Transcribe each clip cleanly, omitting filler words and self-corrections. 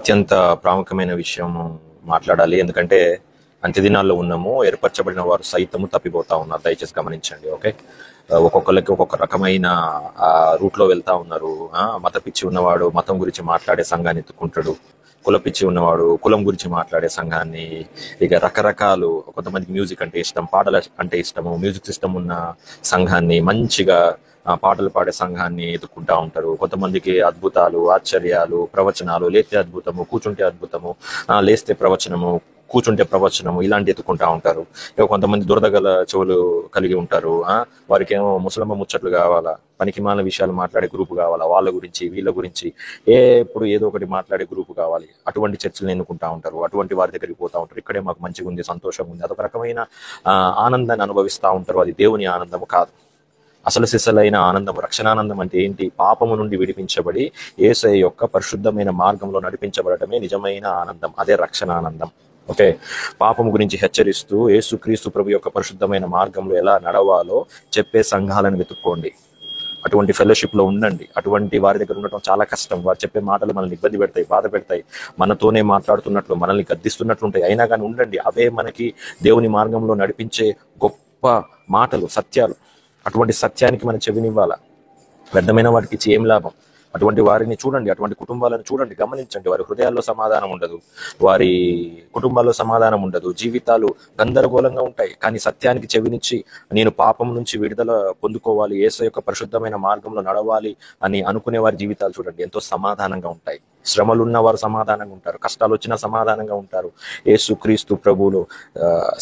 అత్యంత ప్రాముఖ్యమైన విషయం మాట్లాడాలి. ఎందుకంటే అంత్యదినాల్లో ఉన్నాము. ఏర్పరచబడిన వారు సైతము తప్పిపోతా ఉన్నారు. దయచేసి గమనించండి. ఓకే, ఒక్కొక్కరికి ఒక్కొక్క రకమైన రూట్లో వెళ్తా ఉన్నారు. మత పిచ్చి ఉన్నవాడు మతం గురించి మాట్లాడే సంఘాన్ని ఎత్తుకుంటాడు. కుల పిచ్చి ఉన్నవాడు కులం గురించి మాట్లాడే సంఘాన్ని, ఇక రకరకాలు. కొంతమందికి మ్యూజిక్ అంటే ఇష్టం, పాటల అంటే ఇష్టము, మ్యూజిక్ సిస్టమ్ ఉన్న సంఘాన్ని, మంచిగా పాటలు పాడే సంఘాన్ని ఎత్తుకుంటా ఉంటారు. కొంతమందికి అద్భుతాలు, ఆశ్చర్యాలు, ప్రవచనాలు, లేస్తే అద్భుతము, కూర్చుంటే అద్భుతము, లేస్తే ప్రవచనము, కూర్చుంటే ప్రవచనము, ఇలాంటి ఎత్తుకుంటా ఉంటారు. ఇక కొంతమంది దురదగల చెవులు కలిగి ఉంటారు. వారికేమో ముసలమ్మ ముచ్చట్లు కావాలా, పనికిమాలిన విషయాలు మాట్లాడే గ్రూపు కావాలా, వాళ్ళ గురించి వీళ్ళ గురించి ఎప్పుడు ఏదో ఒకటి మాట్లాడే గ్రూపు కావాలి. అటువంటి చర్చలు ఎన్నుకుంటా ఉంటారు. అటువంటి వారి దగ్గరికి పోతా ఉంటారు. ఇక్కడే మాకు మంచిగా ఉంది, సంతోషంగా ఉంది, అదొక రకమైన ఆనందాన్ని అనుభవిస్తూ ఉంటారు. అది దేవుని ఆనందము కాదు. అసలు సిసలైన ఆనందం, రక్షణానందం అంటే ఏంటి? పాపము నుండి విడిపించబడి యేసయ్య యొక్క పరిశుద్ధమైన మార్గంలో నడిపించబడటమే నిజమైన ఆనందం. అదే రక్షణానందం. ఓకే, పాపము గురించి హెచ్చరిస్తూ యేసుక్రీస్తు ప్రభు యొక్క పరిశుద్ధమైన మార్గంలో ఎలా నడవాలో చెప్పే సంఘాలను వెతుక్కోండి. అటువంటి ఫెలోషిప్ లో ఉండండి. అటువంటి వారి దగ్గర ఉండటం చాలా కష్టం. వారు చెప్పే మాటలు మనల్ని ఇబ్బంది పెడతాయి, బాధ పెడతాయి, మనతోనే మాట్లాడుతున్నట్లు, మనల్ని గద్దిస్తున్నట్లు ఉంటాయి. అయినా కానీ ఉండండి. అవే మనకి దేవుని మార్గంలో నడిపించే గొప్ప మాటలు, సత్యాలు. అటువంటి సత్యానికి మన చెవినివ్వాలా. వ్యర్థమైన వాటికి ఇచ్చి ఏం లాభం? అటువంటి వారిని చూడండి, అటువంటి కుటుంబాలను చూడండి, గమనించండి. వారి హృదయాల్లో సమాధానం ఉండదు, వారి కుటుంబాల్లో సమాధానం ఉండదు, జీవితాలు గందరగోళంగా ఉంటాయి. కానీ సత్యానికి చెవినిచ్చి నేను పాపం నుంచి విడుదల పొందుకోవాలి, యేసు యొక్క పరిశుద్ధమైన మార్గంలో నడవాలి అని అనుకునే వారి జీవితాలు చూడండి, ఎంతో సమాధానంగా ఉంటాయి. శ్రమలు ఉన్న వారు సమాధానంగా ఉంటారు, కష్టాలు వచ్చినా సమాధానంగా ఉంటారు. యేసుక్రీస్తు ప్రభువులు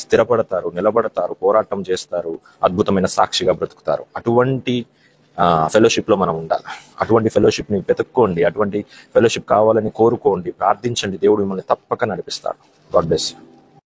స్థిరపడతారు, నిలబడతారు, పోరాటం చేస్తారు, అద్భుతమైన సాక్షిగా బ్రతుకుతారు. అటువంటి ఫెలోషిప్ లో మనం ఉండాలి. అటువంటి ఫెలోషిప్ ని వెతుక్కోండి. అటువంటి ఫెలోషిప్ కావాలని కోరుకోండి, ప్రార్థించండి. దేవుడు మిమ్మల్ని తప్పక నడిపిస్తాడు. God bless you.